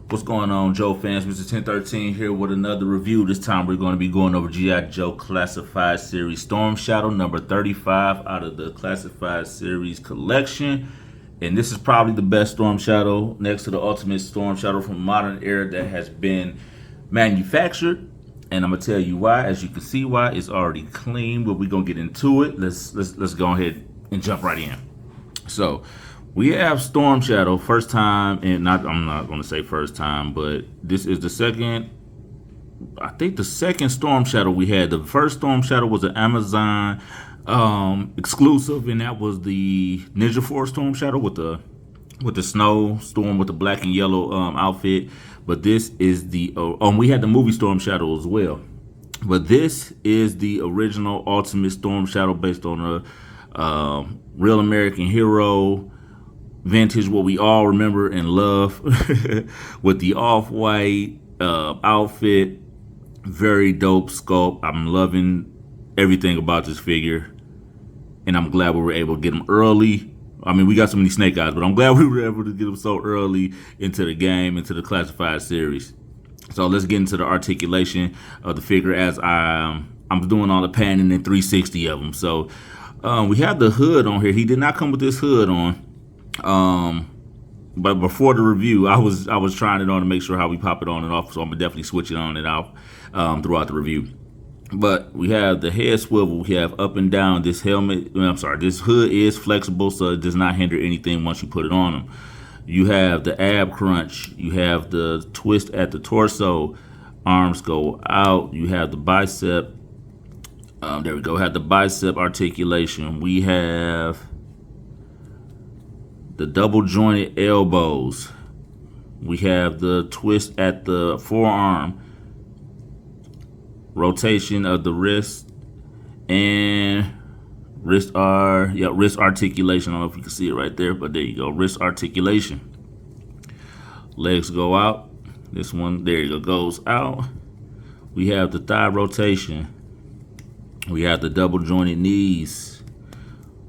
What's going on, Joe fans? Mr. 1013 here with another review. This time we're going to be going over G.I.Joe Classified Series Storm Shadow number 35 out of the Classified Series collection. And this is probably the best Storm Shadow next to the Ultimate Storm Shadow from modern era that has been manufactured. And I'm going to tell you why. As you can see why, it's already clean, but we're going to get into it. Let's go ahead and jump right in. So we have Storm Shadow, first time, and I'm not going to say first time, but this is the second, I think the second Storm Shadow we had. The first Storm Shadow was an Amazon exclusive, and that was the Ninja Force Storm Shadow with the snow storm with the black and yellow outfit. But this is the, we had the movie Storm Shadow as well. But this is the original Ultimate Storm Shadow based on a real American hero, vintage, what we all remember and love, with the off-white outfit. Very dope sculpt. I'm loving everything about this figure, and I'm glad we were able to get him early. I mean, we got so many snake eyes, but I'm glad we were able to get him so early into the game, into the Classified series. So let's get into the articulation of the figure as I'm doing all the panning and 360 of them. So we have the hood on here. He did not come with this hood on. But before the review, I was trying it on to make sure how we pop it on and off, so I'm gonna definitely switch it on and off throughout the review. But we have the head swivel, we have up and down. This helmet, this hood is flexible, so it does not hinder anything once you put it on them. You have the ab crunch, you have the twist at the torso, arms go out, you have the bicep, there we go, have the bicep articulation. We have the double jointed elbows. We have the twist at the forearm, rotation of the wrist, and wrist articulation. I don't know if you can see it right there, but there you go, wrist articulation. Legs go out. This one, there you go, goes out. We have the thigh rotation. We have the double jointed knees.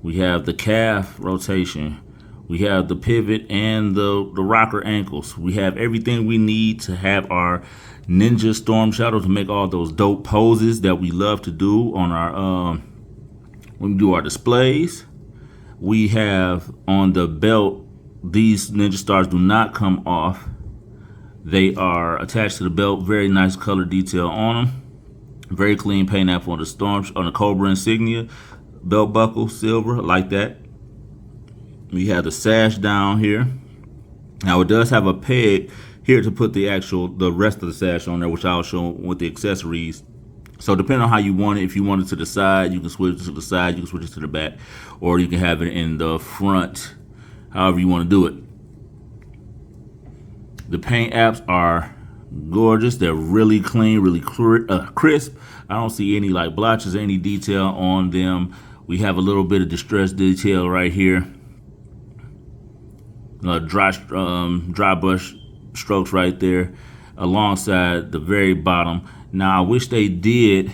We have the calf rotation. We have the pivot and the rocker ankles. We have everything we need to have our Ninja Storm Shadow to make all those dope poses that we love to do on our when we do our displays. We have on the belt, these Ninja Stars do not come off. They are attached to the belt. Very nice color detail on them. Very clean paint app on the Cobra insignia. Belt buckle, silver, like that. We have the sash down here. Now it does have a peg here to put the rest of the sash on there, which I'll show with the accessories. So depending on how you want it, if you want it to the side, you can switch it to the side, you can switch it to the back, or you can have it in the front, however you want to do it. The paint apps are gorgeous. They're really clean, really crisp. I don't see any like blotches or any detail on them. We have a little bit of distress detail right here. Dry brush strokes right there alongside the very bottom. Now I wish they did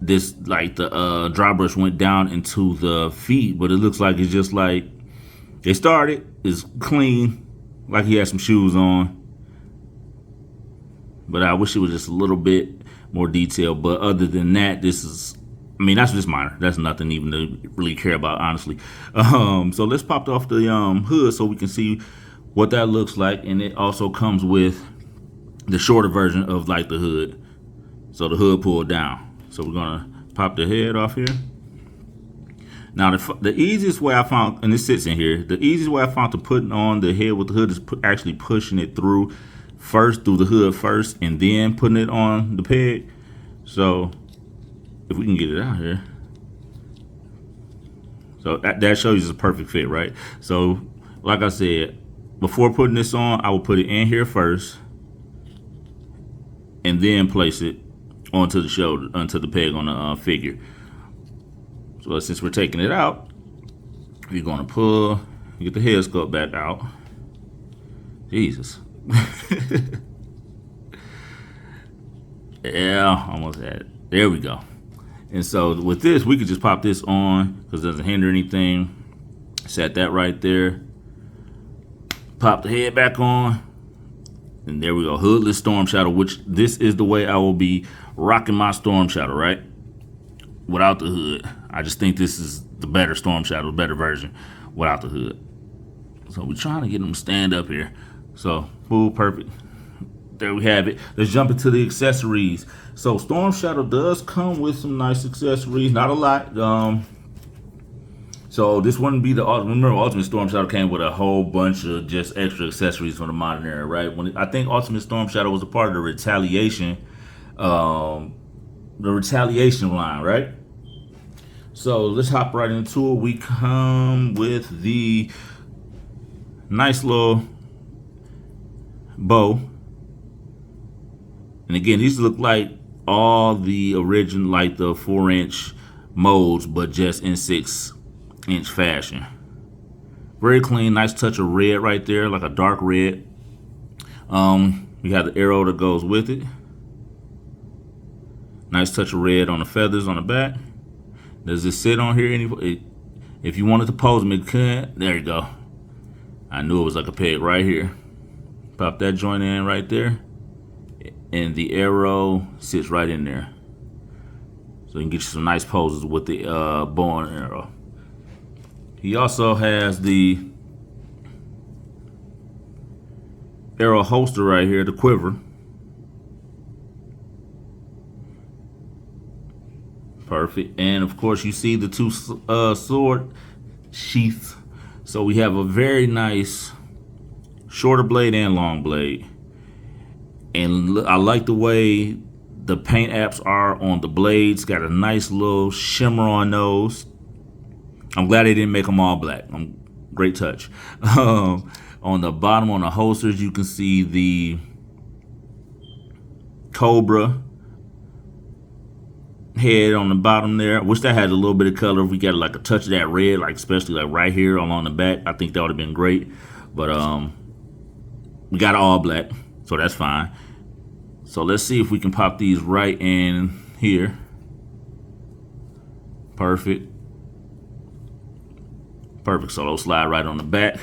this, like the dry brush went down into the feet, but it looks like it's just like they started. It's clean, like he had some shoes on, but I wish it was just a little bit more detail. But other than that, this is, I mean, that's just minor. That's nothing even to really care about, honestly. So let's pop off the hood so we can see what that looks like. And it also comes with the shorter version of like the hood. So the hood pulled down. So we're gonna pop the head off here. Now the easiest way I found, and this sits in here, the easiest way I found to put on the head with the hood is actually pushing it through the hood first, and then putting it on the peg. So if we can get it out here. So that shows you it's a perfect fit, right? So like I said, before putting this on, I will put it in here first and then place it onto the shoulder, onto the peg on the figure. So since we're taking it out, we're gonna get the head sculpt back out. Jesus. Yeah, almost had it. There we go. And so with this, we could just pop this on because it doesn't hinder anything. Set that right there. Pop the head back on. And there we go, hoodless Storm Shadow, which this is the way I will be rocking my Storm Shadow, right? Without the hood. I just think this is the better Storm Shadow, the better version without the hood. So we're trying to get them to stand up here. So, full perfect. There we have it. Let's jump into the accessories. So Storm Shadow does come with some nice accessories, not a lot. So this wouldn't be the remember Ultimate Storm Shadow came with a whole bunch of just extra accessories from the modern era, right? When I think Ultimate Storm Shadow was a part of the Retaliation, line, right? So let's hop right into it. We come with the nice little bow. And again, these look like all the original, like the 4-inch molds, but just in 6-inch fashion. Very clean, nice touch of red right there, like a dark red. We have the arrow that goes with it. Nice touch of red on the feathers on the back. Does it sit on here? If you wanted to pose them, it could. There you go. I knew it was like a peg right here. Pop that joint in right there. And the arrow sits right in there. So you can get you some nice poses with the bow and arrow. He also has the arrow holster right here, the quiver. Perfect. And of course you see the two sword sheaths. So we have a very nice shorter blade and long blade. And I like the way the paint apps are on the blades. Got a nice little shimmer on those. I'm glad they didn't make them all black. Great touch. On the bottom, on the holsters, you can see the Cobra head on the bottom there. I wish that had a little bit of color. If we got like a touch of that red, like especially like right here along the back, I think that would have been great. But we got it all black, so that's fine. So let's see if we can pop these right in here. Perfect. Perfect. So they'll slide right on the back.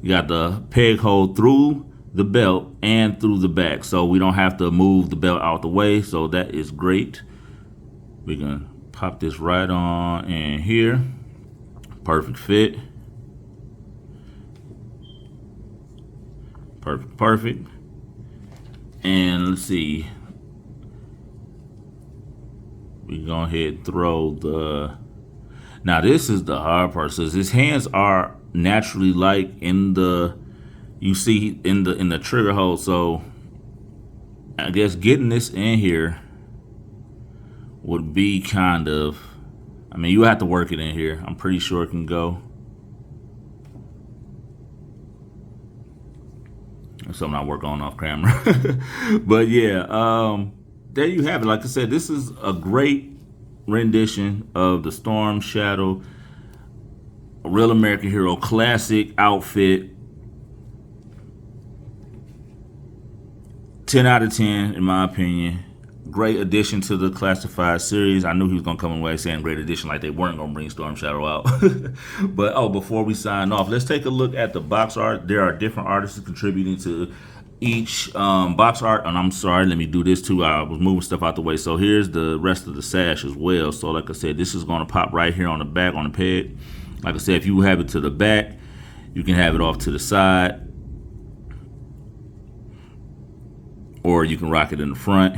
You got the peg hole through the belt and through the back, so we don't have to move the belt out the way. So that is great. We can pop this right on in here. Perfect fit. Perfect, perfect. And let's see. We go ahead and throw the. Now this is the hard part. So his hands are naturally like in the. You see in the trigger hole. So I guess getting this in here would be kind of. I mean, you have to work it in here. I'm pretty sure it can go. Something I work on off camera. But yeah, there you have it. Like I said, this is a great rendition of the Storm Shadow Real American Hero classic outfit. 10 out of 10 in my opinion. Great addition to the classified series. I knew he was gonna come away saying great addition, like they weren't gonna bring Storm Shadow out. But before we sign off, let's take a look at the box art. There are different artists contributing to each box art. And I'm sorry, let me do this too. I was moving stuff out the way. So here's the rest of the sash as well. So like I said, this is gonna pop right here on the back on the peg. Like I said, if you have it to the back, you can have it off to the side, or you can rock it in the front.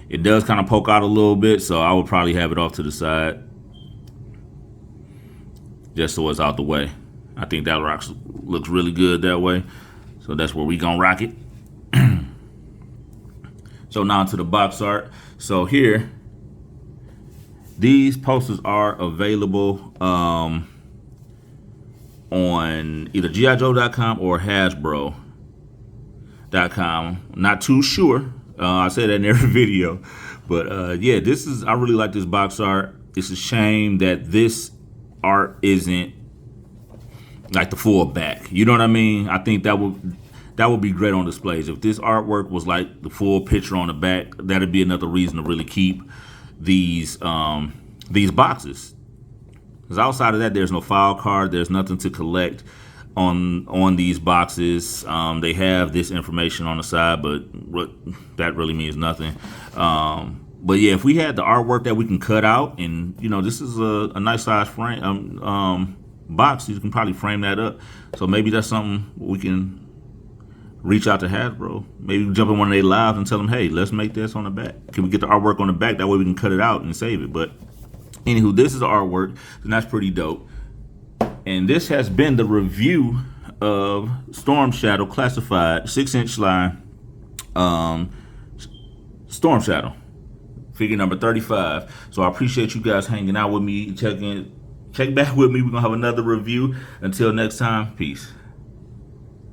It does kind of poke out a little bit, so I would probably have it off to the side just so it's out the way. I think that looks really good that way. So that's where we gonna rock it. So now to the box art. So here, these posters are available on either G.I.Joe.com or Hasbro.com. Not too sure. I say that in every video, but yeah, I really like this box art. It's a shame that this art isn't like the full back. You know what I mean? I think that would be great on displays. If this artwork was like the full picture on the back, that'd be another reason to really keep these boxes. Because outside of that, there's no file card. There's nothing to collect. on these boxes. They have this information on the side, but what that really means nothing. But yeah, if we had the artwork that we can cut out, and this is a nice size frame box, you can probably frame that up. So maybe that's something we can reach out to Hasbro. Maybe jump in one of their lives and tell them, hey, let's make this on the back. Can we get the artwork on the back? That way we can cut it out and save it. But anywho, this is the artwork, and that's pretty dope. And this has been the review of Storm Shadow Classified 6-inch line Storm Shadow, figure number 35. So I appreciate you guys hanging out with me. Check back with me. We're gonna have another review. Until next time, peace.